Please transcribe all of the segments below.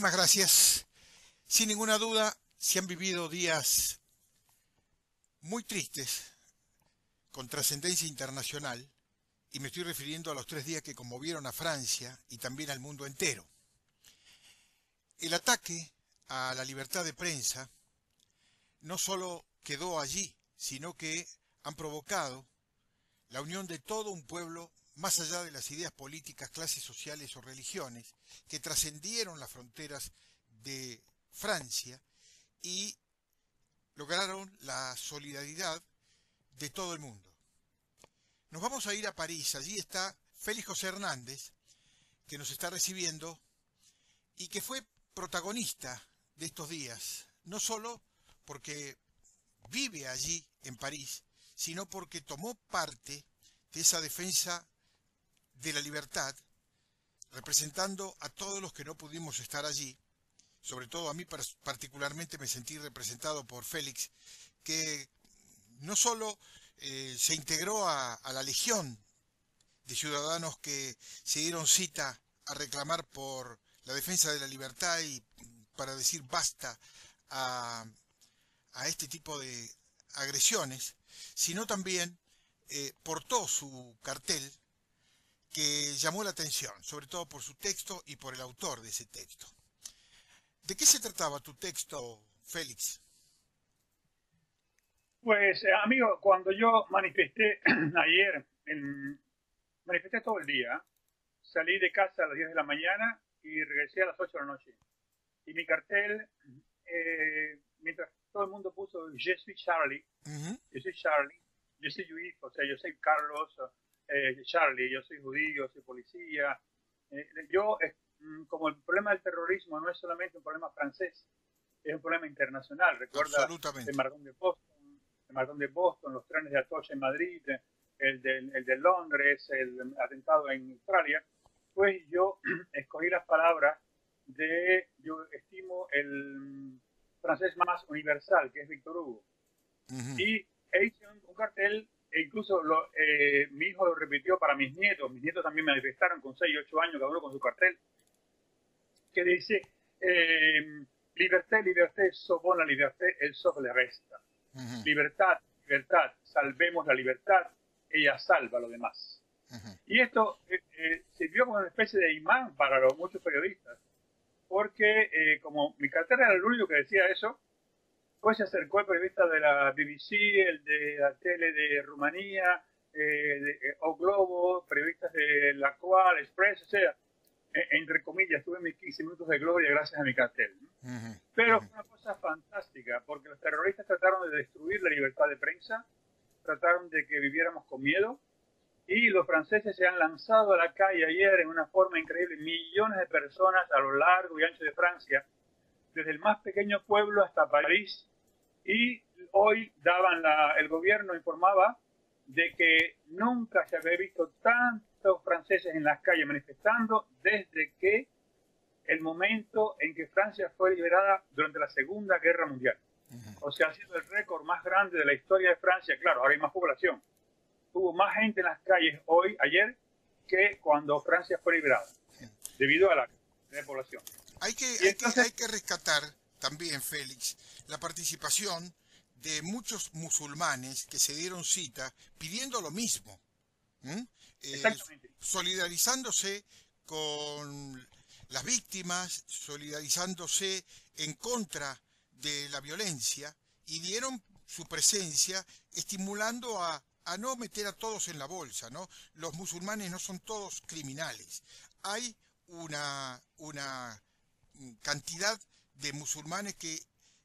Muchísimas gracias. Sin ninguna duda, se han vivido días muy tristes, con trascendencia internacional, y me estoy refiriendo a los 3 días que conmovieron a Francia y también al mundo entero. El ataque a la libertad de prensa no solo quedó allí, sino que han provocado la unión de todo un pueblo, más allá de las ideas políticas, clases sociales o religiones, que trascendieron las fronteras de Francia y lograron la solidaridad de todo el mundo. Nos vamos a ir a París, allí está Félix José Hernández, que nos está recibiendo y que fue protagonista de estos días, no solo porque vive allí en París, sino porque tomó parte de esa defensa de la libertad, representando a todos los que no pudimos estar allí. Sobre todo a mí particularmente me sentí representado por Félix, que no solo se integró a la legión de ciudadanos que se dieron cita a reclamar por la defensa de la libertad y para decir basta a este tipo de agresiones, sino también portó su cartel que llamó la atención, sobre todo por su texto y por el autor de ese texto. ¿De qué se trataba tu texto, Félix? Pues, amigo, cuando yo manifesté ayer, manifesté todo el día, salí de casa a las 10 de la mañana y regresé a las 8 de la noche. Y mi cartel, mientras todo el mundo puso Je suis Charlie, yo soy Charlie, yo soy juif, o sea, yo soy Carlos, Charlie, yo soy judío, soy policía. Como el problema del terrorismo no es solamente un problema francés, es un problema internacional. Recuerda el Absolutamente. Maratón de Boston, los trenes de Atocha en Madrid, el de Londres, el atentado en Australia. Pues yo escogí las palabras yo estimo el francés más universal, que es Víctor Hugo. Y hice un cartel, e incluso mi hijo lo repitió para mis nietos. Mis nietos también manifestaron con 6 y 8 años, cada uno con su cartel, que dice, liberté, liberté, sauvons la liberté, elle sauve le reste. Libertad, libertad, salvemos la libertad, ella salva lo demás. Y esto sirvió como una especie de imán para muchos periodistas, porque como mi cartel era el único que decía eso, pues se acercó el periodista de la BBC, el de la tele de Rumanía, O Globo, periodistas de La Cual, Express, o sea, entre comillas, tuve mis 15 minutos de gloria gracias a mi cartel. Pero fue una cosa fantástica, porque los terroristas trataron de destruir la libertad de prensa, trataron de que viviéramos con miedo, y los franceses se han lanzado a la calle ayer en una forma increíble. Millones de personas a lo largo y ancho de Francia, desde el más pequeño pueblo hasta París, y hoy el gobierno informaba de que nunca se había visto tantos franceses en las calles manifestando desde que el momento en que Francia fue liberada durante la Segunda Guerra Mundial. O sea, ha sido el récord más grande de la historia de Francia. Claro, ahora hay más población. Hubo más gente en las calles ayer, que cuando Francia fue liberada, debido a la población. Hay que rescatar también, Félix, la participación de muchos musulmanes que se dieron cita pidiendo lo mismo, solidarizándose con las víctimas, solidarizándose en contra de la violencia, y dieron su presencia estimulando a no meter a todos en la bolsa, ¿no? Los musulmanes no son todos criminales. Hay una cantidad de musulmanes que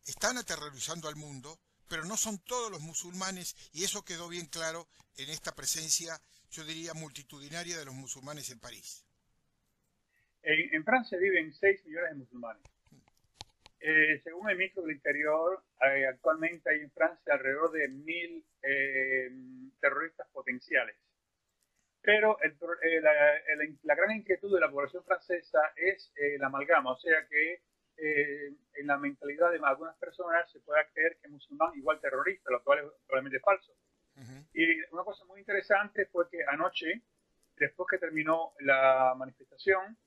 están aterrorizando al mundo, pero no son todos los musulmanes, y eso quedó bien claro en esta presencia, yo diría, multitudinaria de los musulmanes en París. En Francia viven 6 millones de musulmanes. Según el ministro del Interior, actualmente hay en Francia alrededor de 1.000 terroristas potenciales. Pero la gran inquietud de la población francesa es la amalgama, o sea que en la mentalidad de algunas personas se pueda creer que es musulmán igual terrorista, lo cual es probablemente falso. Y una cosa muy interesante fue que anoche, después que terminó la manifestación,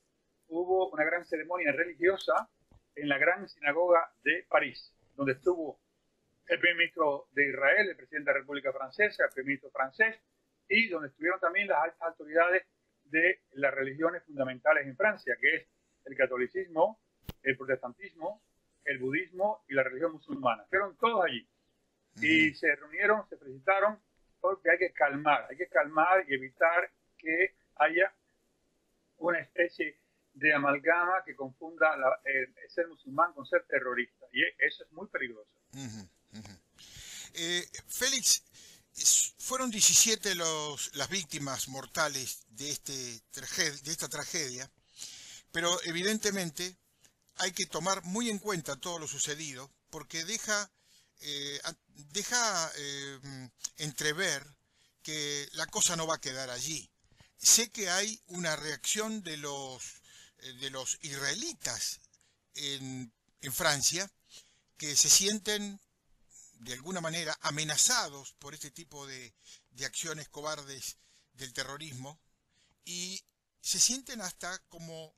hubo una gran ceremonia religiosa en la gran sinagoga de París, donde estuvo el primer ministro de Israel, el presidente de la República Francesa, el primer ministro francés, y donde estuvieron también las altas autoridades de las religiones fundamentales en Francia, que es el catolicismo, el protestantismo, el budismo y la religión musulmana. Fueron todos allí. Y se reunieron, se felicitaron, porque hay que calmar y evitar que haya una especie de amalgama que confunda ser musulmán con ser terrorista. Y eso es muy peligroso. Félix, fueron 17 las víctimas mortales de esta tragedia, pero evidentemente hay que tomar muy en cuenta todo lo sucedido, porque deja entrever que la cosa no va a quedar allí. Sé que hay una reacción de los israelitas en Francia, que se sienten de alguna manera amenazados por este tipo de acciones cobardes del terrorismo, y se sienten hasta como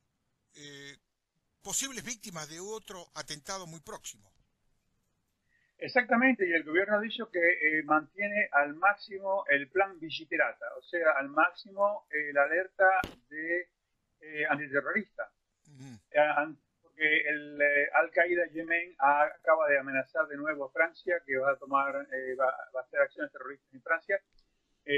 posibles víctimas de otro atentado muy próximo. Exactamente, y el gobierno ha dicho que mantiene al máximo el plan Vigipirata, o sea, al máximo la alerta de antiterrorista. Porque el Al-Qaeda Yemen acaba de amenazar de nuevo a Francia, que va a hacer acciones terroristas en Francia,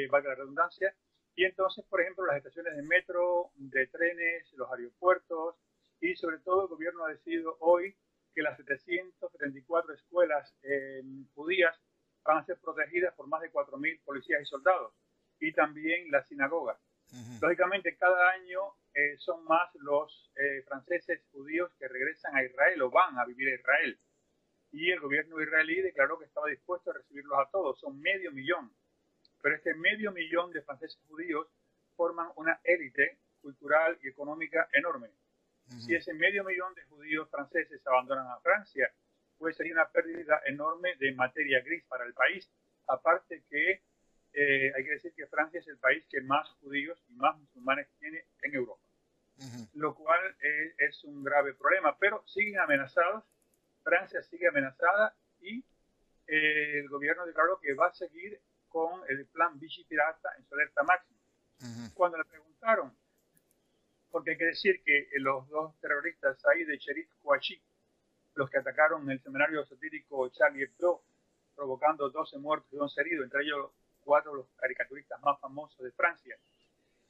valga la redundancia. Y entonces, por ejemplo, las estaciones de metro, de trenes, los aeropuertos, y sobre todo el gobierno ha decidido hoy que las 774 escuelas judías van a ser protegidas por más de 4.000 policías y soldados, y también las sinagogas. Lógicamente, cada año son más los franceses judíos que regresan a Israel o van a vivir a Israel. Y el gobierno israelí declaró que estaba dispuesto a recibirlos a todos. Son 500.000. Pero este 500.000 de franceses judíos forman una élite cultural y económica enorme. Si ese 500.000 de judíos franceses abandonan a Francia, pues sería una pérdida enorme de materia gris para el país. Aparte que hay que decir que Francia es el país que más judíos y más musulmanes tiene en Europa. Lo cual es un grave problema, pero siguen amenazados. Francia sigue amenazada y el gobierno declaró que va a seguir con el plan Vigipirata en su alerta máxima. Cuando le preguntaron, porque hay que decir que los dos terroristas Said y Sherif Kouachi, los que atacaron el semanario satírico Charlie Hebdo, provocando 12 muertos y 11 heridos, entre ellos 4 de los caricaturistas más famosos de Francia,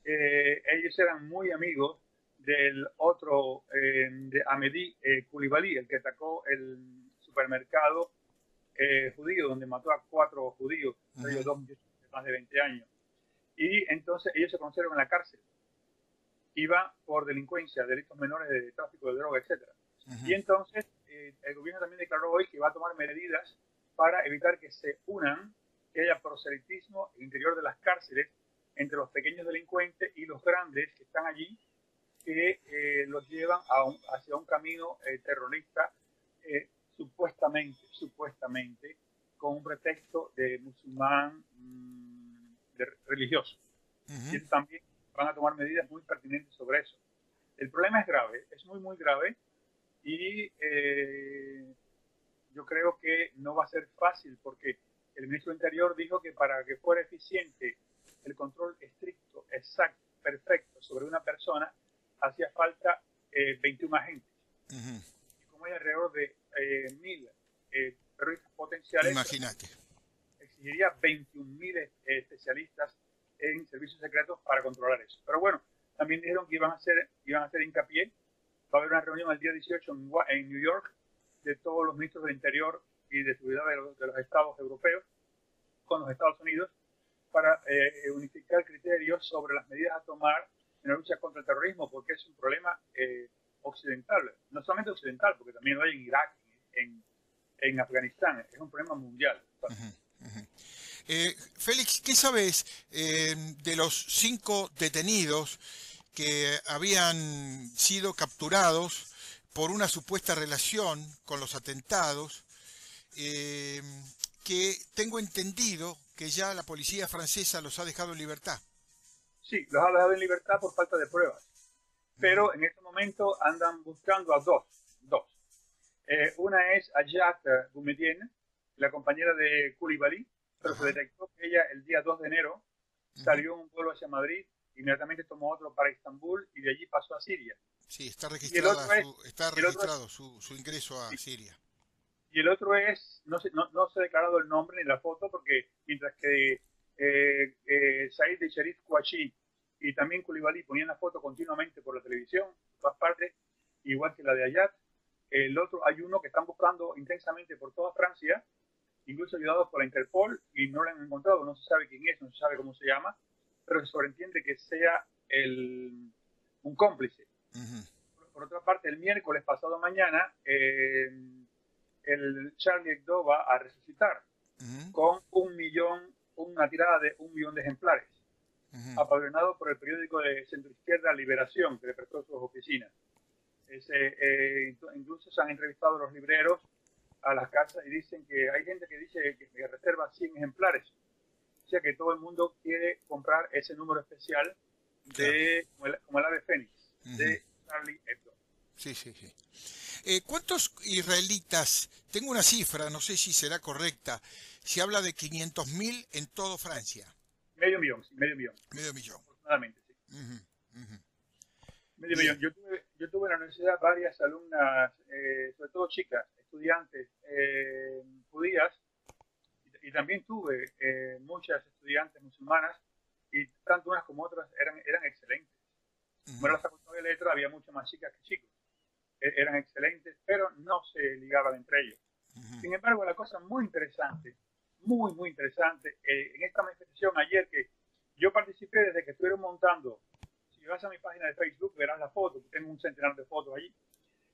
ellos eran muy amigos del otro, de Amédi Koulibaly, el que atacó el supermercado judío, donde mató a 4 judíos, entre ellos 2 muchachos de más de 20 años. Y entonces ellos se conocieron en la cárcel. Iban por delincuencia, delitos menores de tráfico de droga, etc. Y entonces el gobierno también declaró hoy que va a tomar medidas para evitar que se unan, que haya proselitismo en el interior de las cárceles entre los pequeños delincuentes y los grandes que están allí, que los llevan hacia un camino terrorista, supuestamente, con un pretexto de musulmán religioso. Y también van a tomar medidas muy pertinentes sobre eso. El problema es grave, es muy, muy grave, y yo creo que no va a ser fácil, porque el ministro del Interior dijo que para que fuera eficiente el control estricto, exacto, perfecto sobre una persona, hacía falta 21 agentes. Y como hay alrededor de 1.000 terroristas potenciales, imagínate, exigiría 21.000 especialistas en servicios secretos para controlar eso. Pero bueno, también dijeron que iban a hacer hincapié. Va a haber una reunión el día 18 en New York de todos los ministros del Interior y de Seguridad de los estados europeos con los Estados Unidos para unificar criterios sobre las medidas a tomar en la lucha contra el terrorismo, porque es un problema occidental, no solamente occidental, porque también lo hay en Irak, en Afganistán, es un problema mundial. Félix, ¿qué sabes de los 5 detenidos que habían sido capturados por una supuesta relación con los atentados, que tengo entendido que ya la policía francesa los ha dejado en libertad? Sí, los ha dejado en libertad por falta de pruebas, pero en este momento andan buscando a dos. Una es Ayat Boumediene, la compañera de Coulibaly, pero se detectó que ella el día 2 de enero salió un vuelo hacia Madrid, inmediatamente tomó otro para Estambul y de allí pasó a Siria. Sí, está Y el otro registrado su ingreso a Siria. Y el otro es, no se ha declarado el nombre ni la foto, porque mientras que Said de Sharif Kouachi y también Coulibaly ponían la foto continuamente por la televisión, en todas partes, igual que la de Ayat, el otro, hay uno que están buscando intensamente por toda Francia, incluso ayudados por la Interpol, y no lo han encontrado, no se sabe quién es, no se sabe cómo se llama, pero se sobreentiende que sea un cómplice. Por otra parte, el miércoles pasado mañana, el Charlie Hebdo va a resucitar con una tirada de 1 millón de ejemplares, apadrinado por el periódico de centroizquierda Liberación, que le prestó sus oficinas. Incluso se han entrevistado los libreros a las casas y dicen que hay gente que dice que reserva 100 ejemplares. O sea que todo el mundo quiere comprar ese número especial de como el ave fénix de Charlie Hebdo. Sí. ¿Cuántos israelitas? Tengo una cifra, no sé si será correcta. Se habla de 500.000 en todo Francia. Medio millón. Afortunadamente, sí. Medio millón. Yo tuve en la universidad varias alumnas, sobre todo chicas, estudiantes judías, y también tuve muchas estudiantes musulmanas, y tanto unas como otras eran excelentes. Como era la facultad de letras, había muchas más chicas que chicos. Eran excelentes, pero no se ligaban entre ellos. Sin embargo, la cosa muy interesante, muy interesante, en esta manifestación ayer que yo participé desde que estuvieron montando, si vas a mi página de Facebook verás la foto, tengo un centenar de fotos allí,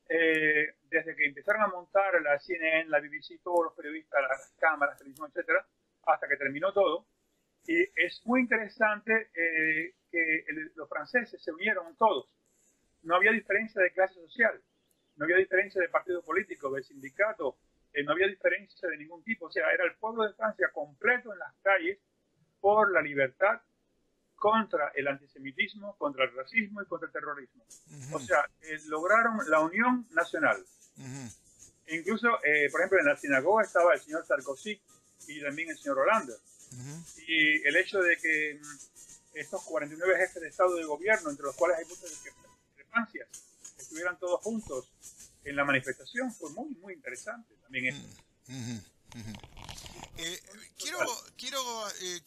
desde que empezaron a montar la CNN, la BBC, todos los periodistas, las cámaras, televisión, etcétera, hasta que terminó todo. Y es muy interesante que los franceses se unieron todos. No había diferencia de clase social, no había diferencia de partido político, de sindicato, no había diferencia de ningún tipo. O sea, era el pueblo de Francia completo en las calles por la libertad, contra el antisemitismo, contra el racismo y contra el terrorismo. O sea, lograron la unión nacional. Incluso, por ejemplo, en la sinagoga estaba el señor Sarkozy y también el señor Hollande. Y el hecho de que estos 49 jefes de Estado y de gobierno, entre los cuales hay muchas discrepancias, estuvieran todos juntos en la manifestación, fue muy interesante también eso. Quiero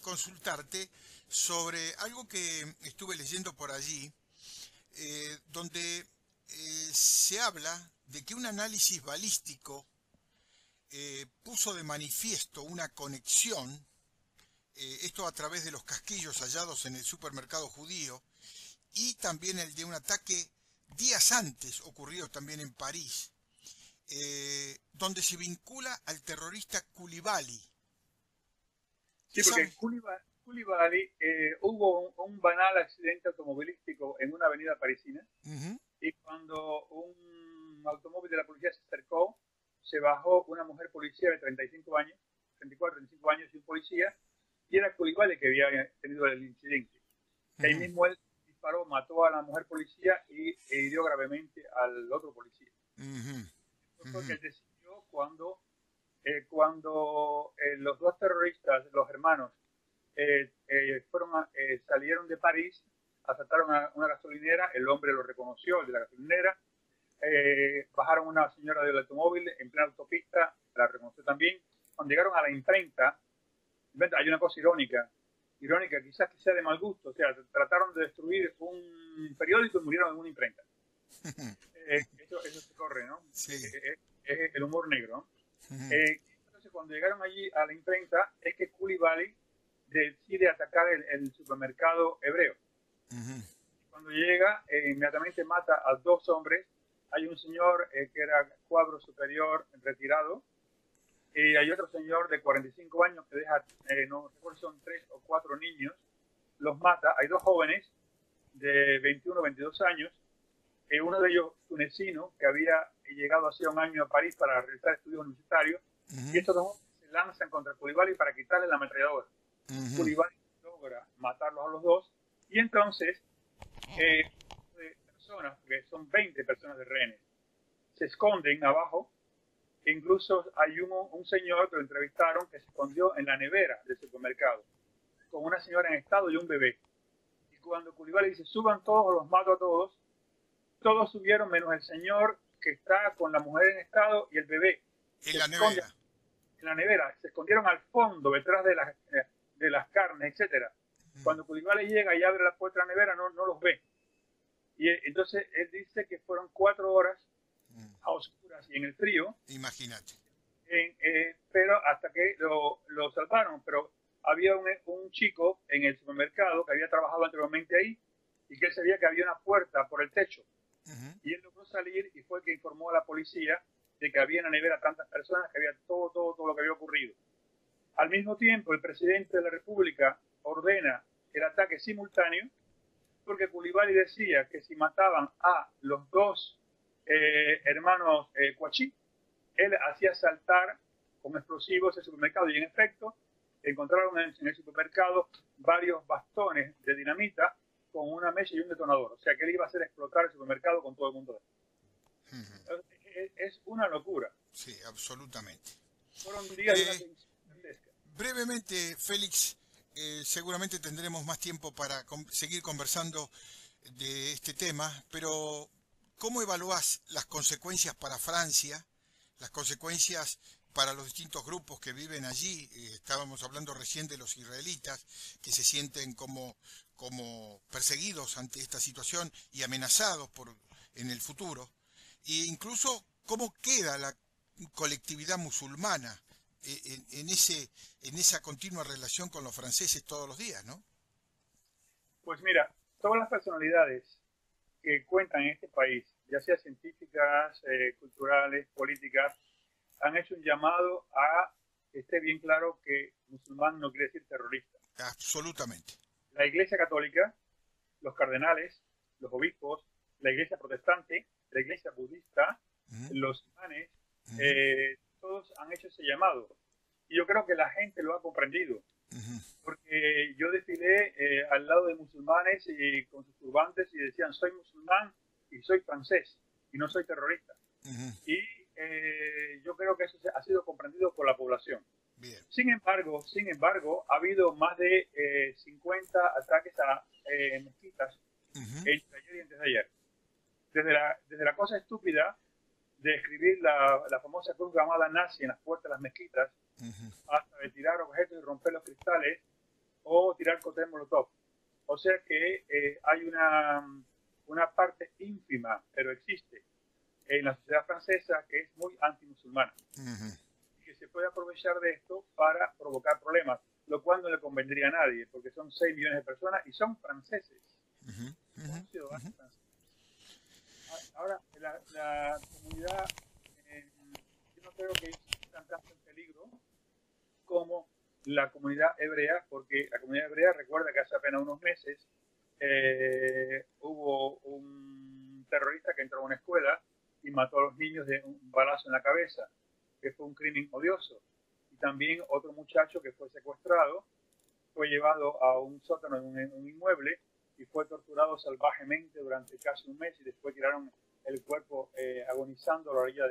consultarte sobre algo que estuve leyendo por allí, donde se habla de que un análisis balístico puso de manifiesto una conexión, esto a través de los casquillos hallados en el supermercado judío, y también el de un ataque días antes ocurrido también en París, donde se vincula al terrorista Coulibaly. Sí, porque Coulibaly hubo un banal accidente automovilístico en una avenida parisina, y cuando un automóvil de la policía se acercó, se bajó una mujer policía de 34, 35 años y un policía, y era Coulibaly que había tenido el incidente. Ahí mismo él disparó, mató a la mujer policía e hirió gravemente al otro policía. Eso fue que él decidió cuando los dos terroristas, los hermanos, salieron de París, asaltaron a una gasolinera, el hombre lo reconoció, el de la gasolinera, bajaron una señora del automóvil en plena autopista, la reconoció también. Cuando llegaron a la imprenta, hay una cosa irónica, quizás que sea de mal gusto, o sea, trataron de destruir un periódico y murieron en una imprenta. Eso se corre, ¿no? Sí. Es el humor negro, ¿no? Entonces, cuando llegaron allí a la imprenta, es que Coulibaly decide atacar el supermercado hebreo. Cuando llega, inmediatamente mata a 2 hombres. Hay un señor que era cuadro superior retirado, y hay otro señor de 45 años que deja, no recuerdo si son 3 o 4 niños, los mata. Hay 2 jóvenes de 21 o 22 años, uno de ellos tunecino, que había llegado hace un año a París para realizar estudios universitarios, y estos 2 hombres se lanzan contra Coulibaly para quitarle la ametralladora. Coulibaly logra matarlos a los 2, y entonces personas, que son 20 personas de rehenes, se esconden abajo Incluso hay un señor que lo entrevistaron que se escondió en la nevera del supermercado con una señora en estado y un bebé. Y cuando Coulibaly dice, suban todos o los mato a todos, todos subieron menos el señor que está con la mujer en estado y el bebé. En la nevera. En la nevera. Se escondieron al fondo, detrás de las carnes, etcétera. Cuando Coulibaly llega y abre la puerta de la nevera, no los ve. Y entonces él dice que fueron 4 horas a oscuras y en el frío. Imagínate. Pero hasta que lo salvaron. Pero había un chico en el supermercado que había trabajado anteriormente ahí y que él sabía que había una puerta por el techo. Y él logró salir y fue el que informó a la policía de que había en la nevera tantas personas, que había todo lo que había ocurrido. Al mismo tiempo, el presidente de la República ordena el ataque simultáneo porque Coulibaly decía que si mataban a los 2 hermanos Kouachi, él hacía saltar con explosivos el supermercado. Y en efecto, encontraron en el supermercado varios bastones de dinamita con una mecha y un detonador. O sea que él iba a hacer explotar el supermercado con todo el mundo. Es una locura. Sí, absolutamente. Fueron días de una... Brevemente, Félix, seguramente tendremos más tiempo para seguir conversando de este tema, pero ¿cómo evaluás las consecuencias para Francia, las consecuencias para los distintos grupos que viven allí? Estábamos hablando recién de los israelitas, que se sienten como perseguidos ante esta situación y amenazados en el futuro. E incluso cómo queda la colectividad musulmana en esa continua relación con los franceses todos los días, ¿no? Pues mira, todas las personalidades que cuentan en este país, ya sea científicas, culturales, políticas, han hecho un llamado a que esté bien claro que musulmán no quiere decir terrorista. Absolutamente. La Iglesia Católica, los cardenales, los obispos, la Iglesia Protestante, la Iglesia Budista, los imanes, todos han hecho ese llamado. Y yo creo que la gente lo ha comprendido. Porque yo desfilé al lado de musulmanes y con sus turbantes y decían, soy musulmán y soy francés y no soy terrorista. Y yo creo que eso ha sido comprendido por la población. Bien. Sin embargo, ha habido más de 50 ataques a mezquitas entre ayer y antes de ayer. Desde la cosa estúpida de escribir la famosa cruz gramada nazi en las puertas de las mezquitas, hasta de tirar objetos y romper los cristales o tirar cóctel molotov. O sea que hay una parte ínfima, pero existe, en la sociedad francesa que es muy antimusulmana. Y que se puede aprovechar de esto para provocar problemas, lo cual no le convendría a nadie, porque son 6 millones de personas y son franceses. Son ciudadanos franceses. Ahora, la comunidad, yo no creo que están tanto en peligro como la comunidad hebrea, porque la comunidad hebrea recuerda que hace apenas unos meses hubo un terrorista que entró a una escuela y mató a los niños de un balazo en la cabeza, que fue un crimen odioso. Y también otro muchacho que fue secuestrado, fue llevado a un sótano en un inmueble y fue torturado salvajemente durante casi un mes y después tiraron el cuerpo agonizando a la orilla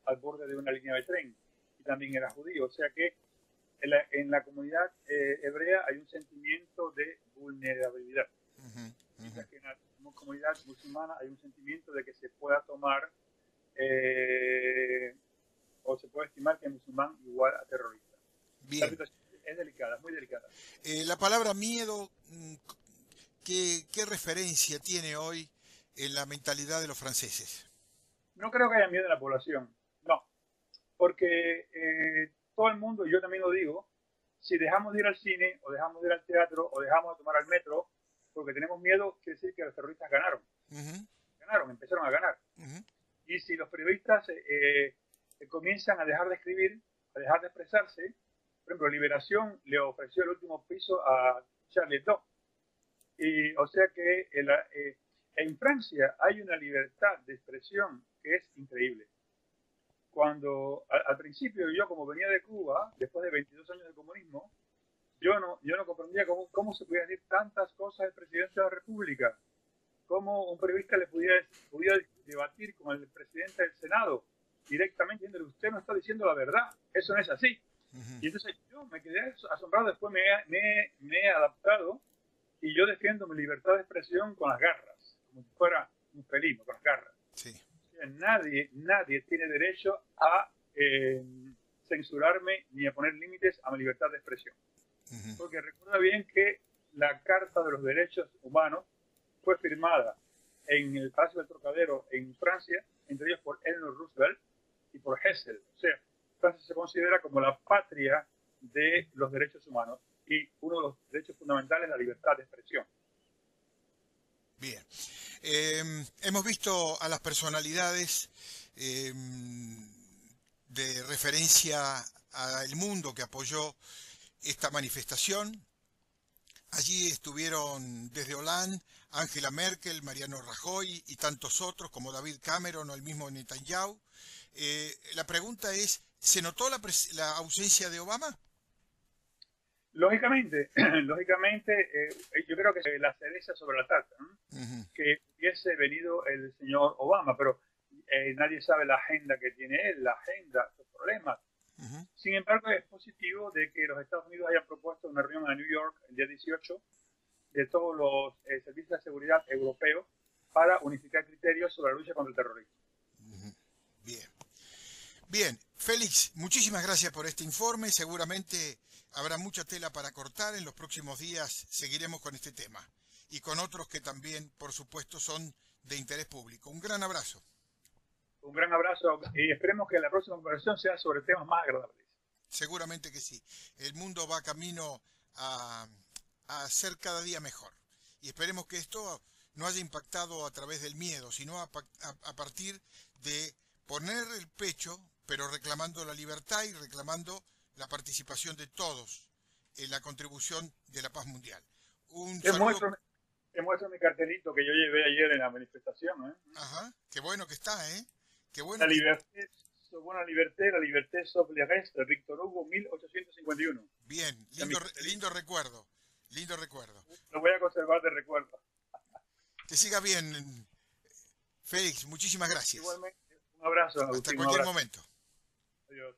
al borde de una línea de tren. Y también era judío. O sea que en la comunidad hebrea hay un sentimiento de vulnerabilidad. Mientras que en la comunidad musulmana hay un sentimiento de que se pueda tomar o se puede estimar que el musulmán igual a terrorista. Bien. La situación es delicada, muy delicada. La palabra miedo, ¿qué referencia tiene hoy en la mentalidad de los franceses? No creo que haya miedo en la población, no. Porque todo el mundo, y yo también lo digo, si dejamos de ir al cine, o dejamos de ir al teatro, o dejamos de tomar el metro, porque tenemos miedo, quiere decir que los terroristas ganaron. Ganaron, empezaron a ganar. Y si los periodistas comienzan a dejar de escribir, a dejar de expresarse, por ejemplo, Liberación le ofreció el último piso a Charlie Hebdo. Y, o sea que en Francia hay una libertad de expresión que es increíble. Cuando al principio yo, como venía de Cuba, después de 22 años de comunismo, yo no comprendía cómo se podía decir tantas cosas del presidente de la República, cómo un periodista le podía debatir con el presidente del Senado, directamente diciendo, usted no está diciendo la verdad, eso no es así. Ujú. Y entonces yo me quedé asombrado, después me he adaptado y yo defiendo mi libertad de expresión con las garras, como si fuera un felino, con las garras. Sí. O sea, nadie tiene derecho a censurarme ni a poner límites a mi libertad de expresión. Ujú. Porque recuerda bien que la Carta de los Derechos Humanos fue firmada en el Palacio del Trocadero en Francia, entre ellos por Eleanor Roosevelt y por Hessel. O sea, Francia se considera como la patria de los derechos humanos y uno de los derechos fundamentales es la libertad de expresión. Bien. Hemos visto a las personalidades de referencia al mundo que apoyó esta manifestación. Allí estuvieron desde Hollande, Angela Merkel, Mariano Rajoy y tantos otros como David Cameron o el mismo Netanyahu. La pregunta es, ¿se notó la ausencia de Obama? Lógicamente, yo creo que la cereza sobre la tarta, ¿no? Uh-huh. Que hubiese venido el señor Obama, pero nadie sabe la agenda que tiene él, la agenda, los problemas. Uh-huh. Sin embargo, es positivo de que los Estados Unidos hayan propuesto una reunión en New York el día 18 de todos los servicios de seguridad europeos para unificar criterios sobre la lucha contra el terrorismo. Uh-huh. Bien. Bien, Félix, muchísimas gracias por este informe. Seguramente habrá mucha tela para cortar. En los próximos días seguiremos con este tema y con otros que también, por supuesto, son de interés público. Un gran abrazo. Un gran abrazo y esperemos que la próxima conversación sea sobre temas más agradables. Seguramente que sí. El mundo va camino a ser cada día mejor. Y esperemos que esto no haya impactado a través del miedo, sino a partir de poner el pecho, pero reclamando la libertad y reclamando la participación de todos en la contribución de la paz mundial. Un saludo. Te muestro mi cartelito que yo llevé ayer en la manifestación. Ajá, qué bueno que está, ¿eh? Qué bueno la liberté, la liberté sobre le reste, Víctor Hugo, 1851. Bien, lindo recuerdo, lindo recuerdo. Lo voy a conservar de recuerdo. Que siga bien, Félix, muchísimas gracias. Igualmente, un abrazo. Hasta cualquier momento. Adiós.